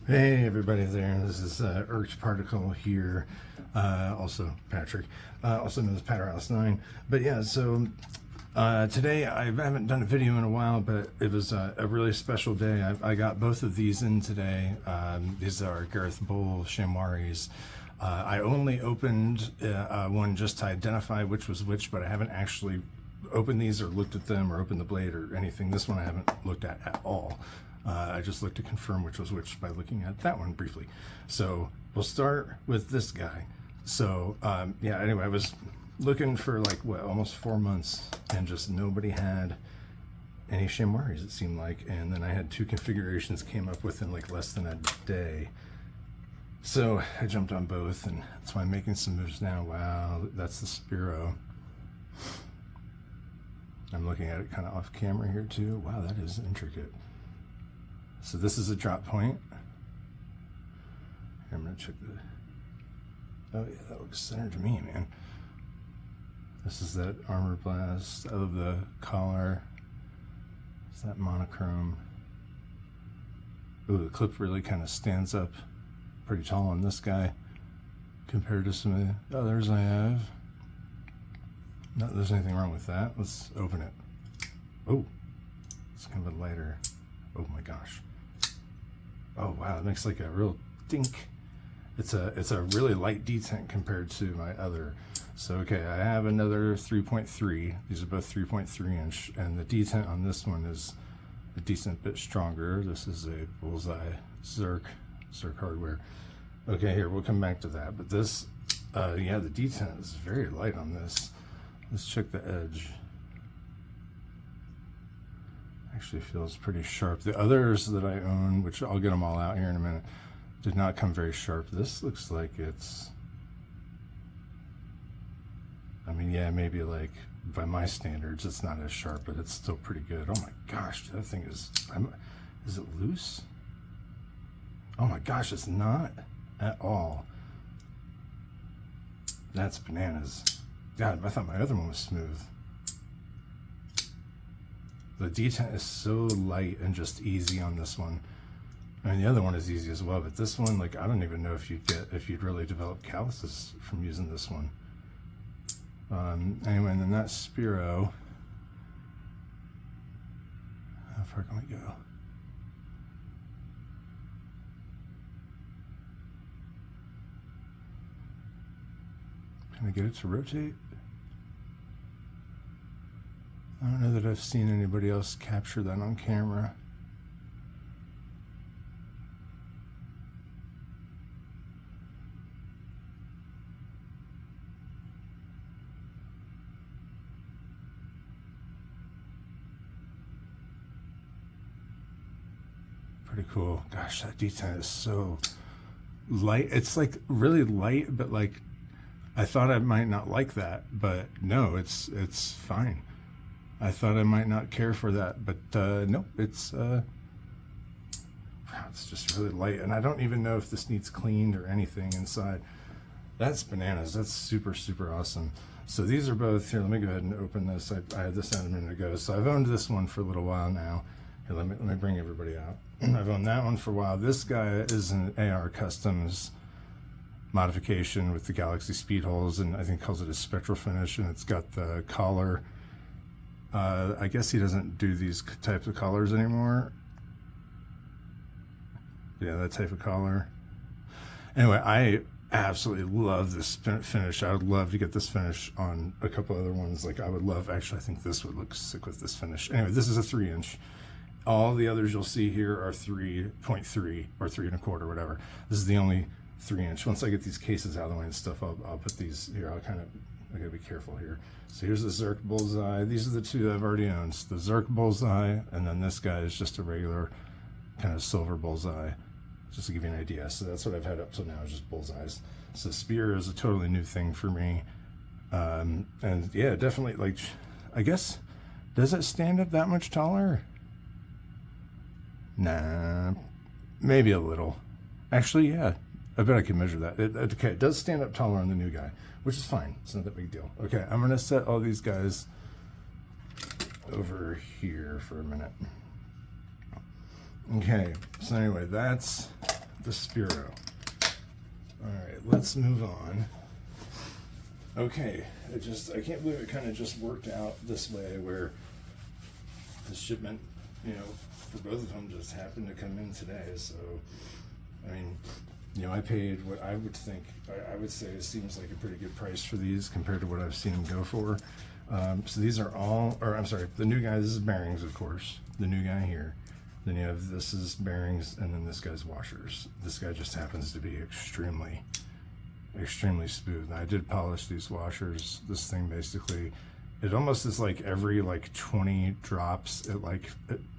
Hey everybody there, this is Urch Particle here, also Patrick, also known as Patterhouse9. But yeah, so today I haven't done a video in a while, but it was a really special day. I got both of these in today. These are Gareth Shamwaris. I only opened one just to identify which was which, but I haven't actually opened these or looked at them or opened the blade or anything. This one I haven't looked at all. I just looked to confirm which was which by looking at that one briefly. So we'll start with this guy. So yeah, anyway, I was looking for like almost 4 months and just nobody had any Shamwaris, it seemed like. And then I had 2 configurations came up within like less than a day. So I jumped on both, and that's why I'm making some moves now. Wow, that's the Spiro. I'm looking at it kind of off camera here too. Wow, that is intricate. So this is a drop point. I'm gonna check the, oh yeah, that looks centered to me, man. This is that armor blast. I love the collar. It's that monochrome. Ooh, the clip really kind of stands up pretty tall on this guy compared to some of the others I have. Not that there's anything wrong with that. Let's open it. Oh, it's kind of a lighter. Oh my gosh. Oh wow, it makes like a real dink. It's a really light detent compared to my other. So okay, I have another 3.3. These are both 3.3 inch, and the detent on this one is a decent bit stronger. This is a Bullseye Zerk hardware. Okay, here we'll come back to that. But this, yeah, the detent is very light on this. Let's check the edge. Actually feels pretty sharp. The others that I own, which I'll get them all out here in a minute, did not come very sharp. This looks like it's, I mean, yeah, maybe like by my standards, it's not as sharp, but it's still pretty good. Oh my gosh, that thing is it loose? Oh my gosh, it's not at all. That's bananas. God, I thought my other one was smooth. The detent is so light and just easy on this one. I mean, the other one is easy as well, but this one, like, I don't even know if you'd really develop calluses from using this one. Anyway, and then that Spiro. How far can we go? Can I get it to rotate? I don't know that I've seen anybody else capture that on camera. Pretty cool. Gosh, that detent is so light. It's like really light, but like I thought I might not like that, but no, it's fine. I thought I might not care for that, but nope, it's just really light, and I don't even know if this needs cleaned or anything inside. That's bananas. That's super, super awesome. So these are both, here, let me go ahead and open this. I had this out a minute ago, so I've owned this one for a little while now. Here, let me bring everybody out. I've owned that one for a while. This guy is an AR Customs modification with the Galaxy speed holes, and I think calls it a spectral finish, and it's got the collar. I guess he doesn't do these types of collars anymore. Yeah, that type of collar. Anyway, I absolutely love this finish. I would love to get this finish on a couple other ones. Like I would love, actually, I think this would look sick with this finish. Anyway, this is a 3 inch. All the others you'll see here are 3.3 or 3 1/4, whatever. This is the only 3 inch. Once I get these cases out of the way and stuff, I'll put these here. I gotta be careful here. So here's the Zerk Bullseye. These are the 2 that I've already owned. The Zerk Bullseye, and then this guy is just a regular kind of silver Bullseye, just to give you an idea. So that's what I've had up till now, is just Bullseyes. So Spear is a totally new thing for me. And yeah, definitely, like, I guess, does it stand up that much taller? Nah, maybe a little. Actually, yeah. I bet I can measure that. Okay, it does stand up taller on the new guy, which is fine. It's not that big deal. Okay, I'm gonna set all these guys over here for a minute. Okay, so anyway, that's the Spiro. All right, let's move on. Okay, I can't believe it kind of just worked out this way where the shipment, for both of them just happened to come in today. So, I mean, I paid what I would say it seems like a pretty good price for these compared to what I've seen them go for. So these are all, or I'm sorry, the new guy, this is bearings, of course, the new guy here. Then you have, this is bearings, and then this guy's washers. This guy just happens to be extremely smooth. And I did polish these washers. This thing basically, it almost is like every 20 drops, it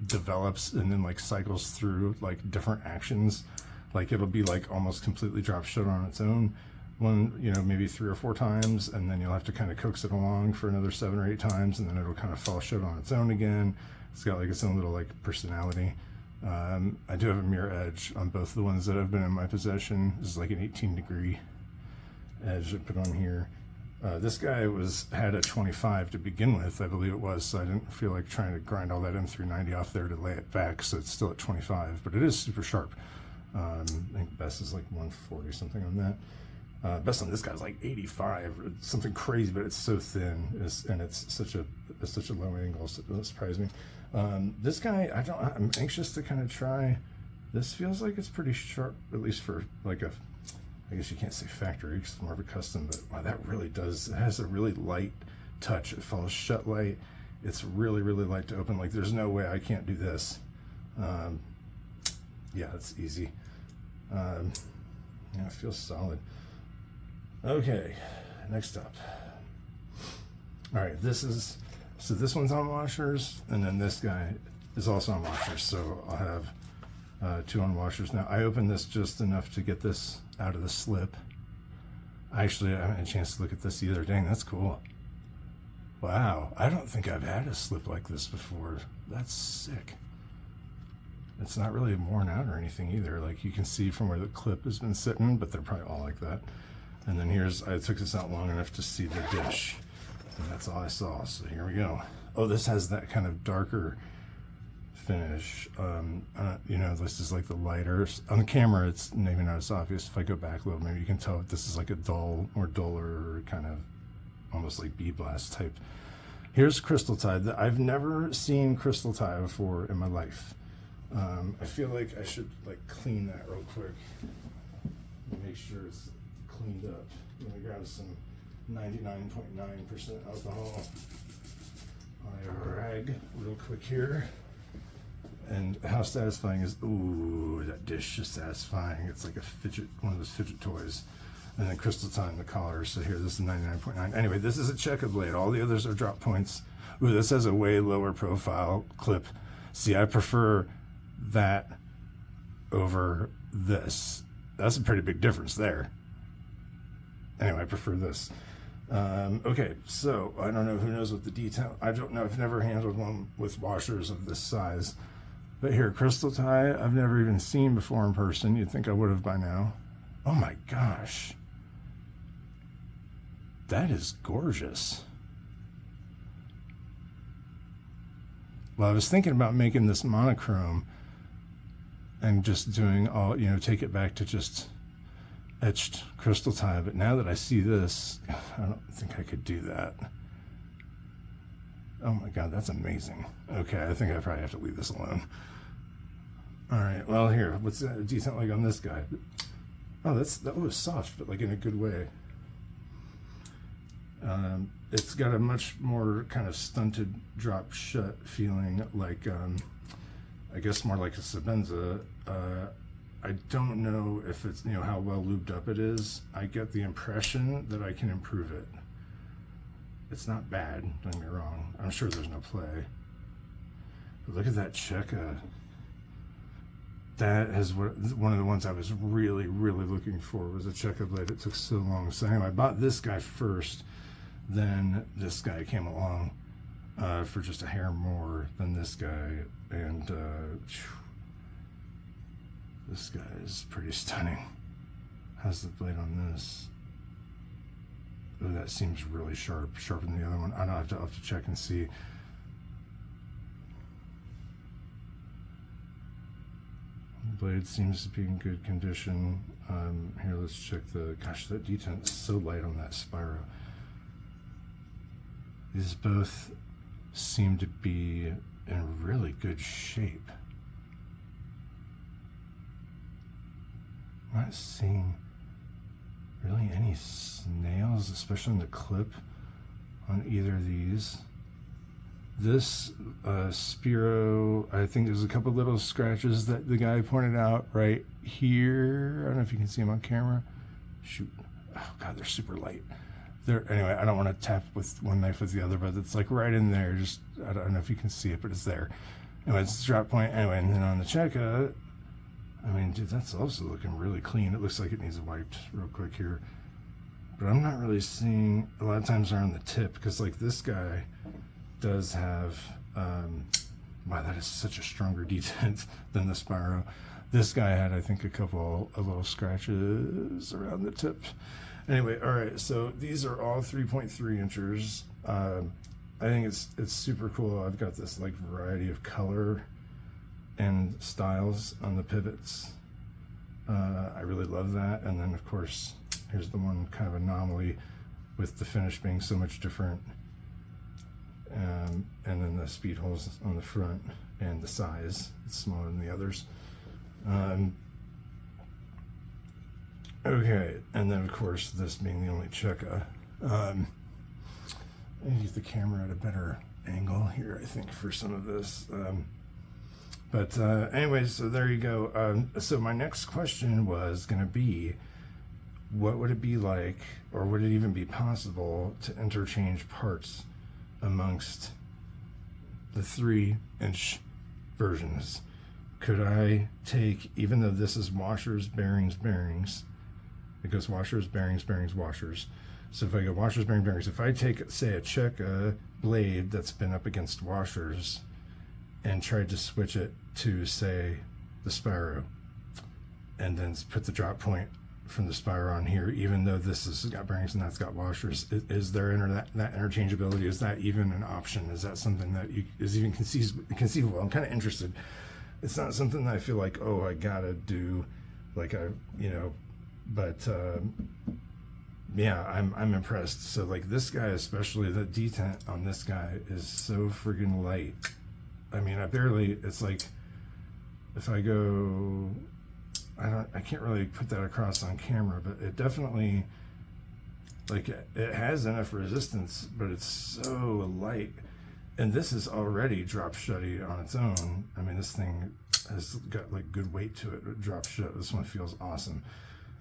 develops and then cycles through different actions. It'll be almost completely drop shut on its own one, maybe 3 or 4 times, and then you'll have to kind of coax it along for another 7 or 8 times, and then it'll kind of fall shut on its own again. It's got its own little personality. I do have a mirror edge on both the ones that have been in my possession. This is an 18-degree edge I put on here. This guy had a 25 to begin with, I believe it was, so I didn't feel like trying to grind all that M390 off there to lay it back, so it's still at 25, but it is super sharp. I think best is 140 something on that. Best on this guy's 85, something crazy, but it's so thin, and it's such a low angle, so it doesn't surprise me. This guy, I'm anxious to kind of try. This feels like it's pretty sharp, at least for I guess you can't say factory because it's more of a custom, but wow, that really does. It has a really light touch. It falls shut light. It's really, really light to open. There's no way I can't do this. Yeah, it's easy. It feels solid. Okay, next up. All right, this one's on washers, and then this guy is also on washers, so I'll have 2 on washers. Now, I opened this just enough to get this out of the slip. Actually, I haven't had a chance to look at this either. Dang, that's cool. Wow, I don't think I've had a slip like this before. That's sick. It's not really worn out or anything either. You can see from where the clip has been sitting, but they're probably all like that. And then I took this out long enough to see the dish, and that's all I saw. So here we go. Oh, this has that kind of darker finish. This is the lighter. On the camera, it's maybe not as obvious. If I go back a little, maybe you can tell this is a duller kind of almost bee blast type. Here's crystal tie. I've never seen crystal tie before in my life. I feel like I should clean that real quick. Make sure it's cleaned up. I'm gonna grab some 99.9% alcohol on a rag real quick here. And how satisfying is, ooh, that dish is satisfying. It's like one of those fidget toys. And then crystal tie in the collar. So here, this is 99.9. Anyway, this is a checker blade. All the others are drop points. Ooh, this has a way lower profile clip. See, I prefer that over this. That's a pretty big difference there. Anyway, I prefer this. Okay, so I don't know, who knows what the detail, I don't know, I've never handled one with washers of this size. But here, crystal tie, I've never even seen before in person. You'd think I would have by now. Oh my gosh. That is gorgeous. Well, I was thinking about making this monochrome and just doing all, take it back to just etched crystal tie, but now that I see this, I don't think I could do that. Oh my god, that's amazing. Okay, I think I probably have to leave this alone. All right, well, here, what's that decent on this guy? Oh, that was soft, but in a good way. It's got a much more kind of stunted drop shut feeling, I guess more like a Sebenza. I don't know if it's, how well lubed up it is. I get the impression that I can improve it. It's not bad, don't get me wrong. I'm sure there's no play. But look at that Cheka. That is one of the ones I was really, really looking for, was a Cheka blade. It took so long. So anyway, I bought this guy first, then this guy came along for just a hair more than this guy, and this guy is pretty stunning. How's the blade on this? Oh, that seems really sharp, sharper than the other one. I don't know, I'll have to check and see. blade seems to be in good condition. Here, let's check the, gosh, that detent is so light on that Spyro. These both seem to be in really good shape. I'm not seeing really any snails, especially in the clip on either of these. This Spyro, I think there's a couple little scratches that the guy pointed out right here. I don't know if you can see them on camera. Shoot. Oh God, they're super light. Anyway, I don't want to tap with one knife with the other, but it's like right in there. Just, I don't know if you can see it, but it's there. Anyway, it's a drop point. Anyway, and then on the Cheka, I mean, dude, that's also looking really clean. It looks like it needs wiped real quick here. But I'm not really seeing, a lot of times they're on the tip, because like this guy does have, wow, that is such a stronger detent than the Spyro. This guy had, I think, a couple of little scratches around the tip. Anyway, all right, so these are all 3.3 inches. I think it's super cool. I've got this like variety of color and styles on the pivots. I really love that. And then of course, here's the one kind of anomaly with the finish being so much different. And then the speed holes on the front and the size, it's smaller than the others. Okay, and then of course this being the only Cheka. I use the camera at a better angle here, I think, for some of this. But anyways, so there you go. So my next question was going to be, what would it be like, or would it even be possible to interchange parts amongst the 3-inch versions? Could I take, even though this is washers, bearings, it goes washers, bearings, washers. So if I go washers, bearings, if I take, say, a Cheka blade that's been up against washers and tried to switch it to, say, the Spyro, and then put the drop point from the Spyro on here, even though this has got bearings and that's got washers, is there that interchangeability? Is that even an option? Is that something that is even conceivable? I'm kind of interested. It's not something that I feel like, oh, I gotta do, like but yeah, I'm impressed. So like this guy, especially the detent on this guy is so friggin' light. I mean, it's like, if I go, I can't really put that across on camera, but it definitely, like, it has enough resistance, but it's so light. And this is already drop shutty on its own. I mean, this thing has got like good weight to it. It drops shut. This one feels awesome.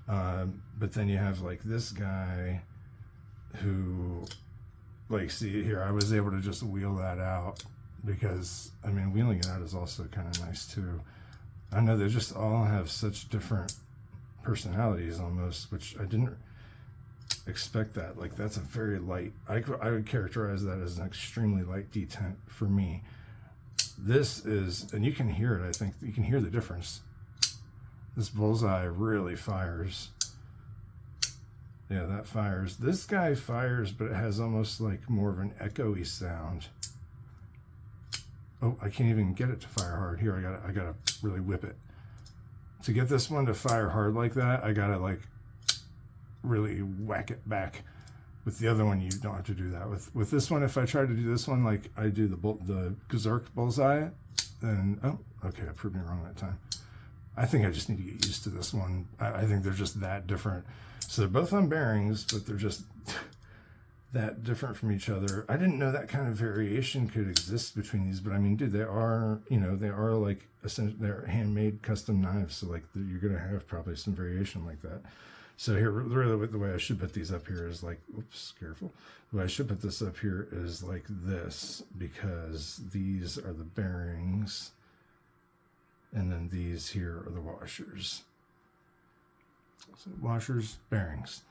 But then you have like this guy who, like, see here, I was able to just wheel that out because, I mean, wheeling it out is also kind of nice too. I know they just all have such different personalities almost, which I didn't expect that. Like, that's a very light, I would characterize that as an extremely light detent for me. This is, and you can hear it, I think you can hear the difference. This bullseye really fires. Yeah, that fires. This guy fires, but it has almost like more of an echoey sound. Oh, I can't even get it to fire hard. Here, I gotta really whip it. To get this one to fire hard like that, I gotta like really whack it back. With the other one, you don't have to do that. With this one, if I try to do this one like I do the Gazark bullseye, then, oh, okay, I proved me wrong that time. I think I just need to get used to this one. I think they're just that different. So they're both on bearings, but they're just that different from each other. I didn't know that kind of variation could exist between these, but I mean, dude, they are, they are like, essentially, they're handmade custom knives. So like you're going to have probably some variation like that. So here, really the way I should put these up here is like, oops, careful. The way I should put this up here is like this, because these are the bearings. And then these here are the washers. So washers, bearings.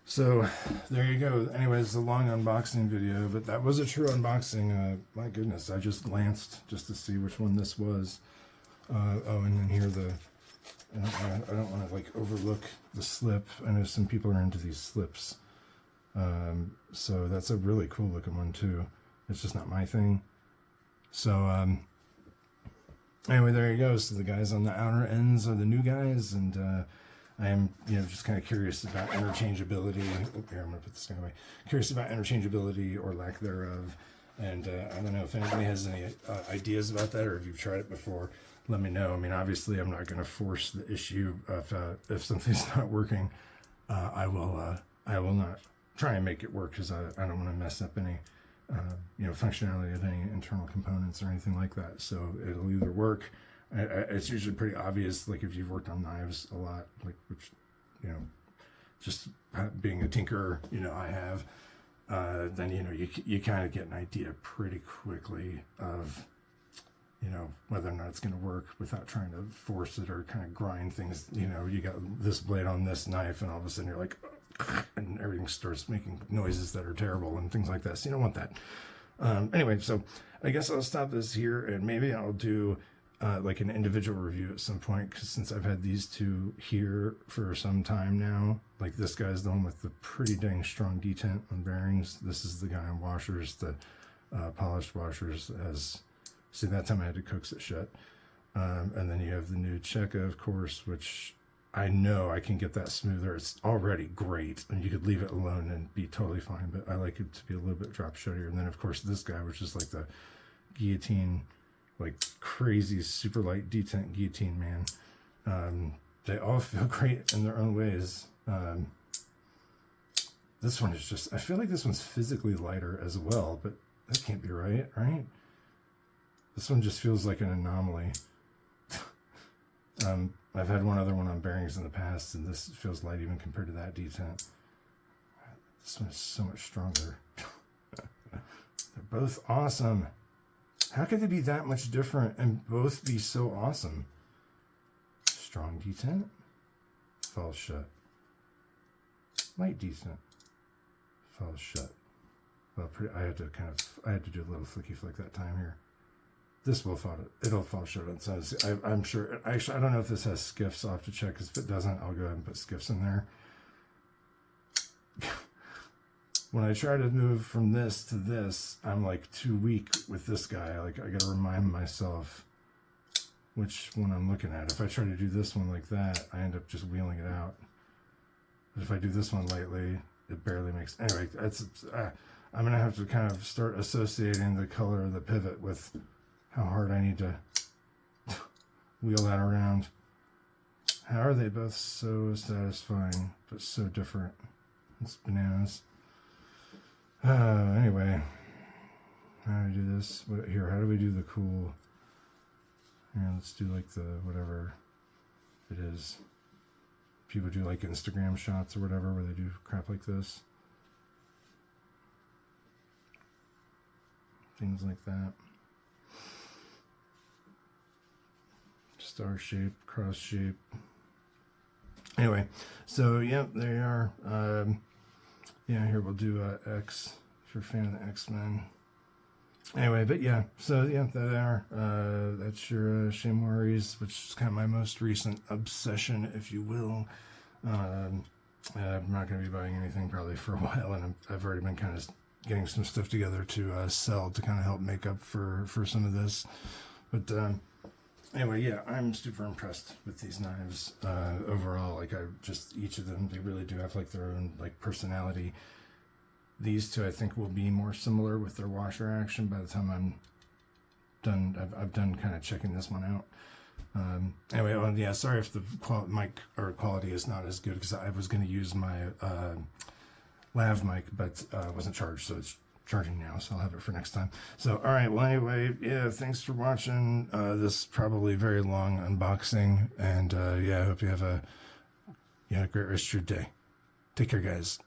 So there you go. Anyways, it's a long unboxing video, but that was a true unboxing. My goodness, I just glanced just to see which one this was. Oh, and then here I don't want to like overlook the slip. I know some people are into these slips. So that's a really cool looking one too. It's just not my thing. So Anyway, there you go. So the guys on the outer ends are the new guys, and I am, just kind of curious about interchangeability. Oh, here, I'm going to put this thing away. Curious about interchangeability or lack thereof. And I don't know if anybody has any ideas about that, or if you've tried it before, let me know. I mean, obviously, I'm not going to force the issue. If something's not working, I will not try and make it work, because I don't want to mess up any functionality of any internal components or anything like that. So it'll either work. It's usually pretty obvious, like if you've worked on knives a lot, like, which, just being a tinkerer, I have, then, you kind of get an idea pretty quickly of, whether or not it's going to work without trying to force it or kind of grind things. You got this blade on this knife, and all of a sudden you're like, and everything starts making noises that are terrible and things like that. So you don't want that. Anyway, so I guess I'll stop this here, and maybe I'll do like an individual review at some point, because since I've had these two here for some time now, like this guy's the one with the pretty dang strong detent on bearings. This is the guy on washers, the polished washers. See, that time I had to coax it shut. And then you have the new Cheka, of course, which I know I can get that smoother. It's already great, and you could leave it alone and be totally fine, but I like it to be a little bit drop shuttier. And then, of course, this guy, which is like the guillotine, like crazy super light detent guillotine, man. They all feel great in their own ways. This one is just, I feel like this one's physically lighter as well, but that can't be right? This one just feels like an anomaly. I've had one other one on bearings in the past, and this feels light even compared to that detent. This one is so much stronger. They're both awesome. How could they be that much different and both be so awesome? Strong detent, falls shut. Light detent, falls shut. Well, I had to do a little flicky flick that time here. This will fall. It'll fall short on size. I'm sure. Actually, I don't know if this has skiffs. I'll have to check. Because if it doesn't, I'll go ahead and put skiffs in there. When I try to move from this to this, I'm like too weak with this guy. Like, I got to remind myself which one I'm looking at. If I try to do this one like that, I end up just wheeling it out. But if I do this one lightly, it barely makes. Anyway, I'm gonna have to kind of start associating the color of the pivot with how hard I need to wheel that around. How are they both so satisfying, but so different? It's bananas. Anyway, how do I do this? Here, how do we do the cool? Here, let's do like the whatever it is. People do like Instagram shots or whatever, where they do crap like this. Things like that. Star shape, cross shape. Anyway, so yeah, there you are. Yeah, here we'll do X, if you're a fan of the X-Men. Anyway, but yeah, so yeah, there they are. That's your Shamwaris, which is kind of my most recent obsession, if you will. I'm not going to be buying anything probably for a while, and I've already been kind of getting some stuff together to sell to kind of help make up for some of this. But anyway, yeah, I'm super impressed with these knives overall. Like, each of them, they really do have like their own like personality. These two, I think, will be more similar with their washer action by the time I'm done. I've done kind of checking this one out. Anyway, yeah, sorry if the mic or quality is not as good, because I was going to use my lav mic, but wasn't charged, so it's charging now, so I'll have it for next time. So, all right, well, anyway, yeah, thanks for watching this probably very long unboxing, and yeah, I hope you have a great rest of your day. Take care, guys.